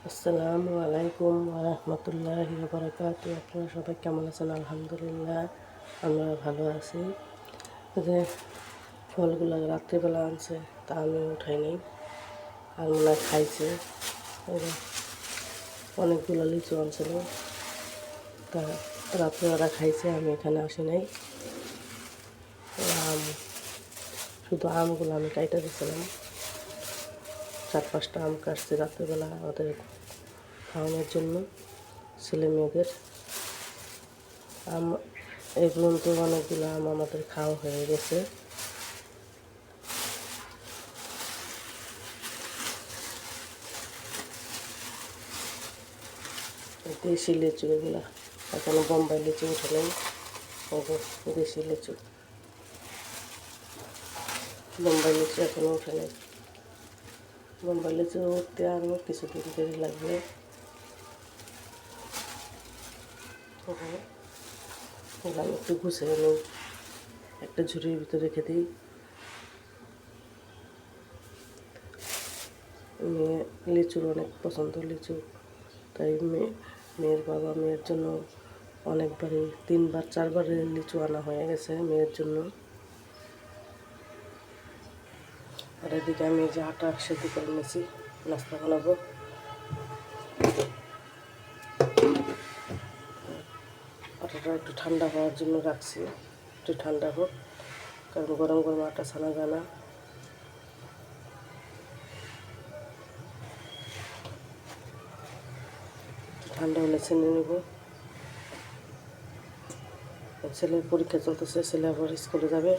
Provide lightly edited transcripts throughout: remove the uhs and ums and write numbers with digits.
আসসালামু আলাইকুম ওয়া রাহমাতুল্লাহি ওয়া বারাকাতুহু। আপনারা সবাই কেমন আছেন? আলহামদুলিল্লাহ আমরা ভালো আছি। যে ফলগুলো রাত্রেবেলা আনছে তা আমি উঠাই নাই, আর মনে হয় খাইছে। অনেকগুলো লিচু আনছিল, তা রাত্রেবেলা খাইছে, আমি এখানে আসি নাই। আম, শুধু আমগুলো আমি কাইটা দিয়েছিলাম। 4-5টা আম কাটছি রাত্রেবেলা ওদের খাওয়ানোর জন্য, ছেলে মেয়েদের। আম এই পর্যন্ত অনেকগুলো আম আমাদের খাওয়া হয়ে গেছে। দেশি লিচু এগুলো, এখনো বোম্বাই লিচু উঠে নেই। দেশি লিচু, বোম্বাই লিচু এখনো উঠে নেই। বোম্বাই লিচু উঠতে আরও কিছুদিন দেরি লাগবে। আমি একটু গুছিয়ে নিই, একটা ঝুড়ির ভিতরে রেখে দিই। মেয়ে লিচুর অনেক পছন্দ, লিচু, তাই মেয়ের বাবা মেয়ের জন্য অনেকবারই 3-4 লিচু আনা হয়ে গেছে মেয়ের জন্য। আর এদিকে আমি যে আটা সেদ্ধ করে নিয়েছি, নাস্তা বানাবো। আটাটা একটু ঠান্ডা হওয়ার জন্য রাখছি, একটু ঠান্ডা হোক, কারণ গরম গরম আটা ছানা যায় না। ঠান্ডা হলে ছেনে নেব। ছেলের পরীক্ষা চলতেছে, ছেলে আবার স্কুলে যাবে,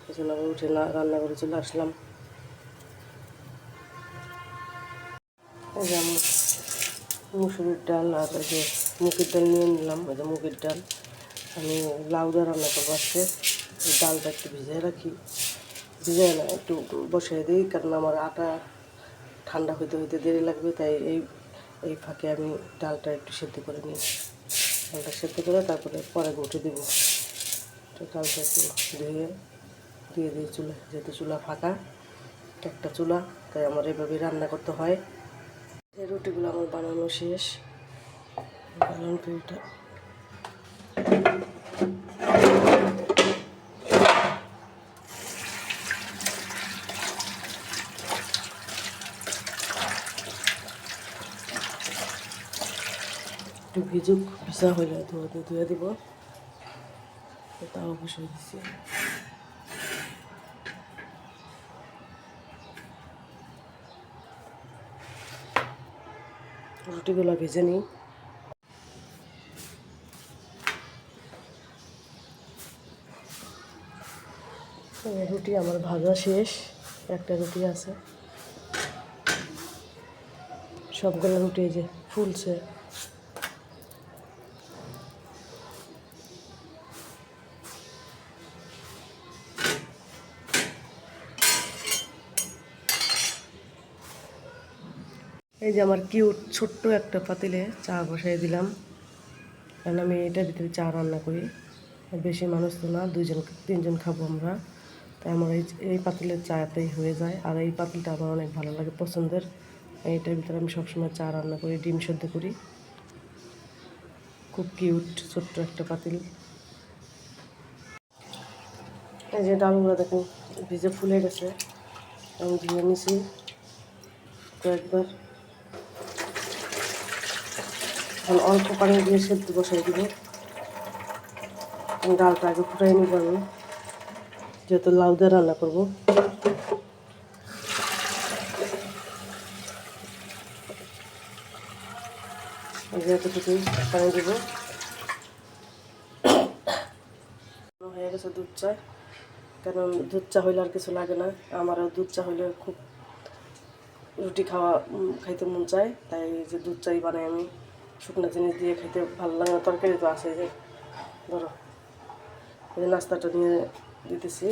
এই জন্য আবার উঠে রান্নাঘরে চলে আসলাম। এই যে আমি মুসুরির ডাল আর ওই যে মুগের ডাল নিয়ে নিলাম। ওই যে মুগের ডাল আমি লাউ দিয়ে রান্না করবো আজকে। ডালটা একটু ভিজিয়ে রাখি, ভিজিয়ে না একটু বসিয়ে দিই, কারণ আমার আটা ঠান্ডা হইতে হইতে দেরি লাগবে, তাই এই ফাঁকে আমি ডালটা একটু সেদ্ধ করে নিই। ডালটা সেদ্ধ করে তারপরে পরে ঘুটে দেবো। তো ডালটা একটু দিয়ে দিই চুলা, যেহেতু চুলা ফাঁকা, একটা চুলা, তাই আমার এভাবেই রান্না করতে হয়। এই রুটিগুলো আমার বানানো শেষ। বানানো রুটিটা একটু ভিজা হইলে ধুয়ে দিব, তাও বসিয়ে দিচ্ছি। রুটিগুলো ভেজে নিই। রুটি আমার ভাজা শেষ, একটা রুটি আছে। সবগুলো রুটি এই যে ফুলছে। এই যে আমার কিউট ছোট্ট একটা পাতিলে চা বসাই দিলাম, কারণ আমি এটার ভিতরে চা রান্না করি। বেশি মানুষ তো না, 2-3জন খাবো আমরা, তাই আমার এই পাতিলের চাটাই হয়ে যায়। আর এই পাতিলটা আমার অনেক ভালো লাগে, পছন্দের। এইটার ভিতরে আমি সবসময় চা রান্না করি, ডিম সেদ্ধ করি। খুব কিউট ছোট্ট একটা পাতিল। এই যে ডালগুলো দেখুন ভিজে ফুলে গেছে, আমি ধুয়ে নিছি কয়েকবার। এখন অল্প পানি দিয়ে সেদ্ধ বসাই দিব। ডালটা আগে ফুটাই নিব আমি, যেহেতু লাউ দিয়ে রান্না করবো। এতটুকুই পানি দিব। হয়ে গেছে দুধ চা, কারণ দুধ চা হইলে আর কিছু লাগে না। আমারও দুধ চা হইলে খুব রুটি খাইতে মন চায়, তাই যে দুধ চাই বানাই আমি। শুকনো জিনিস দিয়ে খাইতে ভালো লাগে না, তরকারি তো আছে। যে ধরো এই যে নাস্তাটা নিয়ে দিতেছি,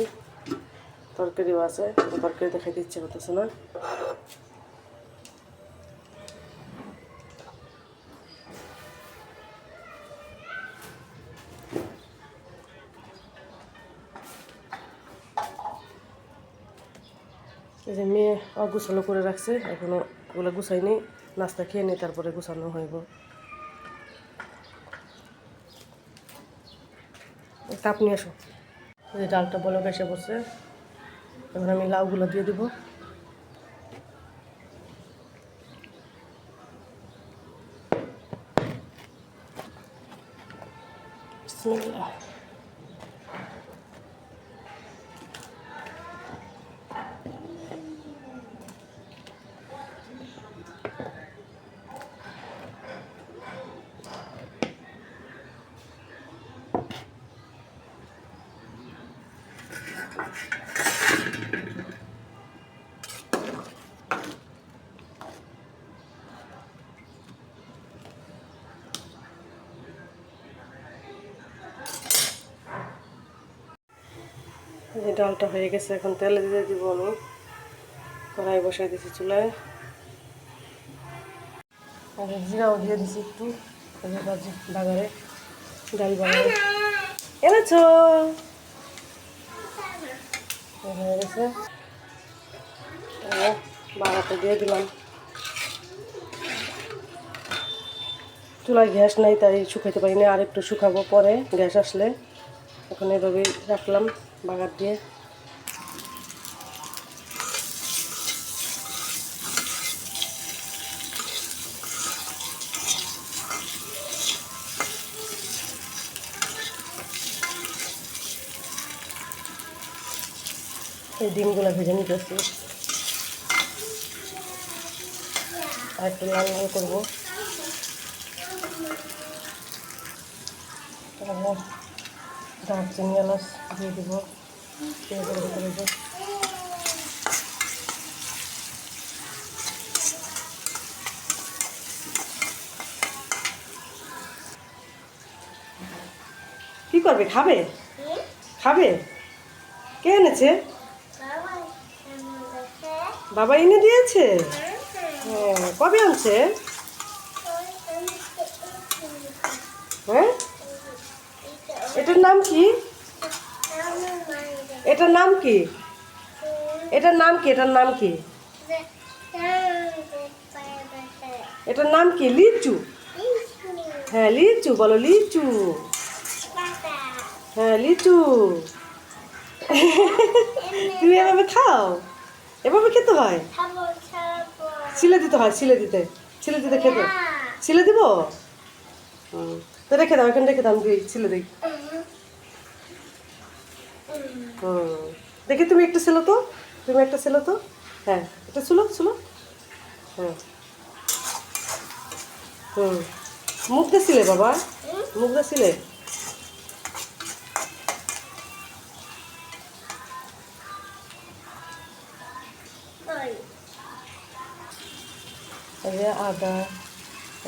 তরকারিও আছে, তরকারিতে খাইতে ইচ্ছে করতেছে না। এই যে মেয়ে অগুছালো করে রাখছে, এখনও ওগুলো গুছাইনি। নাস্তা খেয়ে নিই, তারপরে গোছানো হইব। কাপ নিয়ে আসো। এই ডালটা বলক এসে বসে, এবার আমি লাউগুলো দিয়ে দেবো। বিসমিল্লাহ। এই ডালটা হয়ে গেছে, এখন তেলে দিয়ে দিব আমি। কড়াই বসাই দিয়েছি চুলায়, আর জিরাও দিয়ে দিছি একটু বাগারে, ডাল বাগারে এনেছো হয়ে গেছে। বাগাতে দিয়ে দিলাম। চুলায় গ্যাস নাই, তাই শুকাইতে পারি না, আর একটু শুকাবো পরে গ্যাস আসলে। এখন এভাবেই রাখলাম বাগার দিয়ে। এই ডিমগুলো ভেজে নিতেছি, আর একটু লাল লাল করবো। দারচিনি এলাচ দিয়ে দেবো পেঁয়াজের ভিতরে। কি করবে, খাবে? খাবে? কে এনেছে? বাবা এনে দিয়েছে। কবে আনছে? হ্যাঁ, এটার নাম কি? এটার নাম কি? এটার নাম কি? এটার নাম কি? এটার নাম কি? লিচু। হ্যাঁ লিচু বলো, লিচু। হ্যাঁ লিচু। তুমি এভাবে খাও, এভাবে খেতে হয়। ছিলে দিতে হয়, ছিলে দিতে খেতে। ছিলে দিব। তো রেখে দাও, এখানে রেখে দাও, আমি ছিলে দিই। দেখি তুমি একটা ছিল তো, তুমি একটা ছিল তো। হ্যাঁ এটা ছিল ছিল। হ্যাঁ মুখ দিয়েছিলে বাবা, মুখ দিয়েছিলে। এই যে আদা,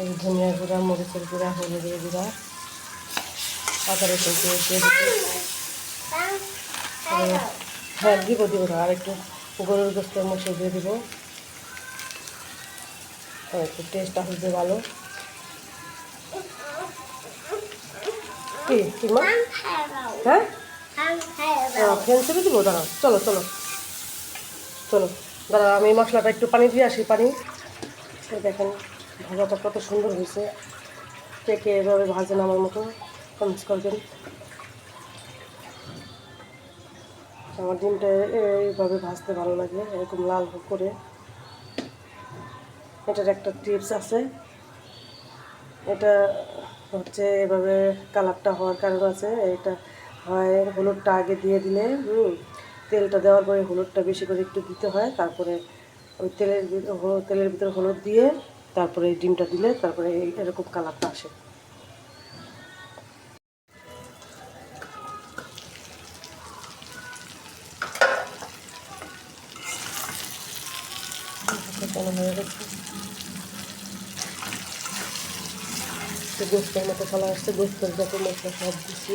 এই ধনিয়া গুঁড়া, মরিচের গুঁড়া, হলুদের গুঁড়া, আদা রসুন দিয়ে দিচ্ছি। হ্যাঁ দিব দিব, আর একটু গরুর গোস্তের মশলা দিয়ে দিব, একটু টেস্ট আসবে ভালো। কি কি মা? হ্যাঁ ফ্যান ছেড়ে দিব, দাঁড়াও, চলো চলো চলো দাঁড়াও, আমি মশলাটা একটু পানি দিয়ে আসি। পানি দেখেন ভাজাটা কত সুন্দর হয়েছে। কে কে এভাবে ভাজেন আমার মতো কমেন্টস করবেন। আমার ডিমটা এইভাবে ভাজতে ভালো লাগে, এরকম লাল করে। এটার একটা টিপস আছে, এটা হচ্ছে এভাবে কালারটা হওয়ার কারণ আছে। এটা হয় হলুদটা আগে দিয়ে দিলে, তেলটা দেওয়ার পরে হলুদটা বেশি করে একটু দিতে হয়, তারপরে ওই তেলের ভিতরে হলুদ দিয়ে তারপরে এই ডিমটা দিলে তারপরে এরকম কালারটা আসে। হয়ে গেছে, গোস্তের মতো কালার আসছে, গোস্তের যত মশলা সব দিচ্ছি।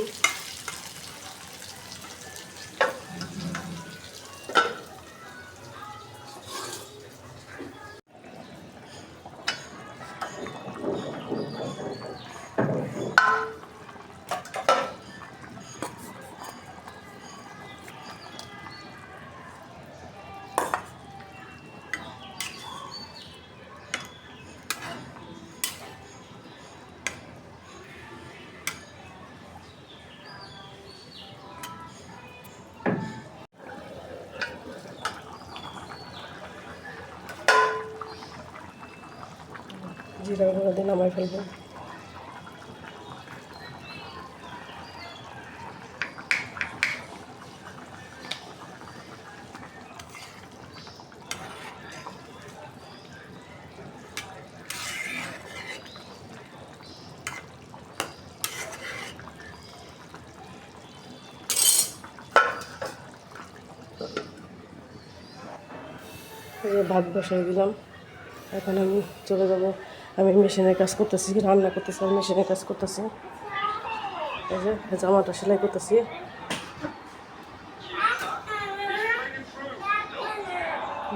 জিরা গুঁড়ো দিয়ে নামাই ফেলবো। ভাত বসাই দিলাম। এখন আমি চলে যাব। আমি মেশিনের কাজ করতেছি, রান্না করতেছি, আমি মেশিনের কাজ করতেছি। এই যে জামাটা সেলাই করতেছি।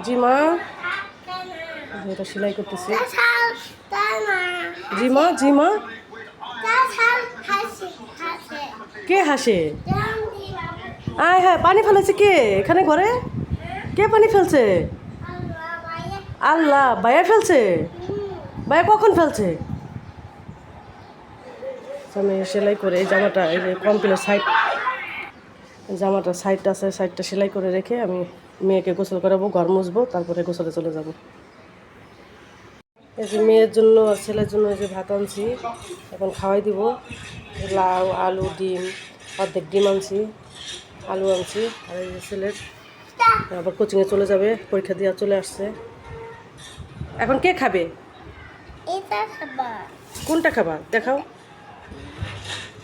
জি মা, এটা সেলাই করতেছি। জি মা, জি মা। কে হাসে? আয় হ্যাঁ, পানি ফেলেছে কে এখানে ঘরে? কে পানি ফেলছে? আল্লাহ, ভাইয়া ফেলছে? ভাইয়া কখন ফেলছে? আমি সেলাই করে এই জামাটা, এই যে কমপ্লিট সাইড জামাটা সাইডটা আছে, সাইডটা সেলাই করে রেখে আমি মেয়েকে গোসল করাবো, ঘর মুছবো, তারপরে গোসলে চলে যাব। এই যে মেয়ের জন্য আর ছেলের জন্য এই যে ভাত আনছি, এখন খাওয়াই দিব। লাউ, আলু, ডিম, অর্ধেক ডিম আনছি, আলু আনছি। আর এই যে ছেলের আবার কোচিংয়ে চলে যাবে, পরীক্ষা দেওয়া চলে আসছে। এখন কে খাবে? কোনটা খাবা দেখাও।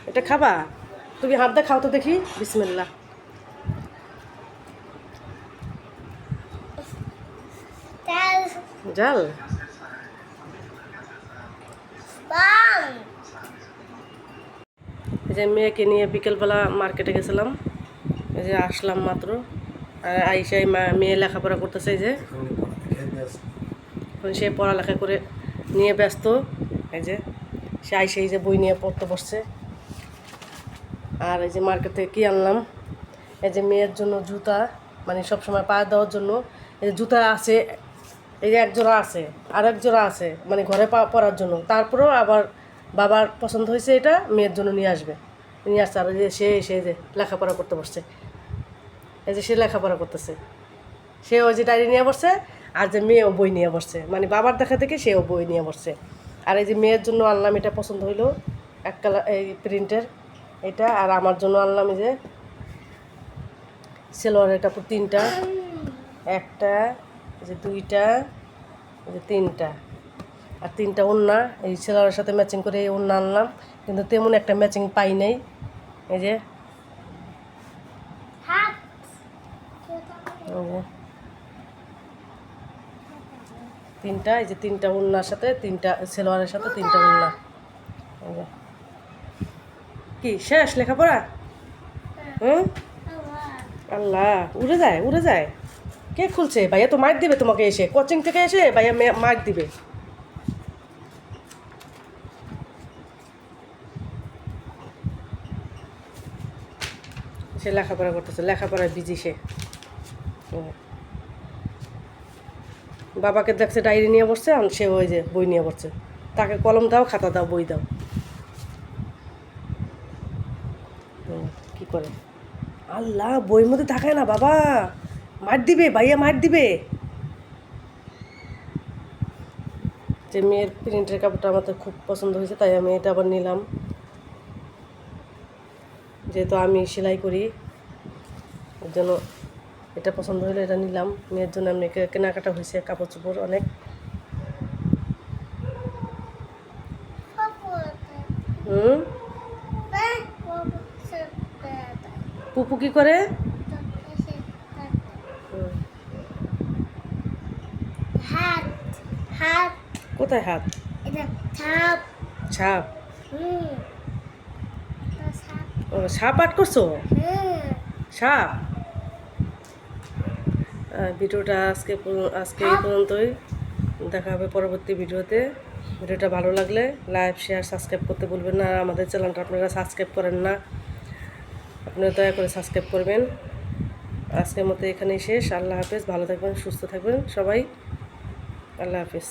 এটা খাবা? তুমি হাত দিয়ে খাও তো দেখি। বিসমিল্লাহ। জাল। এই যে মেয়েকে নিয়ে বিকেলবেলা মার্কেটে গেছিলাম, এই যে আসলাম মাত্র। আর আইসাই মেয়ে লেখাপড়া করতেছে। এই যে সে পড়ালেখা করে নিয়ে ব্যস্ত। এই যে সে আইসে এই যে বই নিয়ে পড়তে বসছে। আর এই যে মার্কেট থেকে কী আনলাম, এই যে মেয়ের জন্য জুতা, মানে সবসময় পা দেওয়ার জন্য এই যে জুতা আছে। এই যে এক জোড়া আছে, আর এক জোড়া আছে, মানে ঘরে পরার জন্য। তারপরেও আবার বাবার পছন্দ হয়েছে, এটা মেয়ের জন্য নিয়ে আসবে, নিয়ে আসছে। আর যে সে যে লেখাপড়া করতে বসছে, এই যে সে লেখাপড়া করতেছে। সে ওই যে ডায়েরি নিয়ে বসছে, আর যে মেয়েও বই নিয়ে বসছে, মানে বাবার দেখা থেকে সেও বই নিয়ে বসছে। আর এই যে মেয়ের জন্য আনলাম, এটা পছন্দ হইলো, এক কালার এই প্রিন্টের এটা। আর আমার জন্য আনলাম এই যে সেলোয়ারের কাপড় 3টা, একটা, এই যে 2টা, এই যে 3টা, আর 3টা ওড়না। এই সেলোয়ারের সাথে ম্যাচিং করে এই ওড়না আনলাম, কিন্তু তেমন একটা ম্যাচিং পাই নাই। এই যে 3টা, এই যে 3টা ওড়নার সাথে 3টা সেলোয়ারের সাথে 3টা ওড়না। কি শেষ লেখাপড়া? হুম, আল্লাহ, উড়ে যায়, উড়ে যায়। কে খুলছে? ভাইয়া তো মার দিবে তোমাকে, এসে কোচিং থেকে এসে ভাইয়া মার দিবে। সে লেখাপড়া করতেছে, লেখাপড়ায় বিজি সে। বাবাকে দেখছে ডায়েরি নিয়ে বসছে, আর সে ওই যে বই নিয়ে বসছে। তাকে কলম দাও, খাতা দাও, বই দাও। কি করে? আল্লাহ, বইয়ের মধ্যে তাকায় না বাবা, মার দিবে, ভাইয়া মার দিবে। যে মেয়ের প্রিন্টের কাপড়টা আমার তো খুব পছন্দ হয়েছে, তাই আমি এটা আবার নিলাম। যেহেতু আমি সেলাই করি, এর জন্য এটা পছন্দ হলে এটা নিলাম। মেয়ের জন্য আমি কেনাকাটা হয়েছে, কাপড় চোপড় অনেক। পুপু কি করে? কোথায় হাত? ছাপ। ও, সাপ আট করছো? সাপ। ভিডিওটা আজকে এই পর্যন্তই। দেখা হবে পরবর্তী ভিডিওতে। ভিডিওটা ভালো লাগলে লাইক, শেয়ার, সাবস্ক্রাইব করতে ভুলবেন না। আমাদের চ্যানেলটা আপনারা সাবস্ক্রাইব করেন না, আপনারা দয়া করে সাবস্ক্রাইব করবেন। আজকের মতো এখানেই শেষ। আল্লাহ হাফেজ। ভালো থাকবেন, সুস্থ থাকবেন সবাই। আল্লাহ হাফেজ।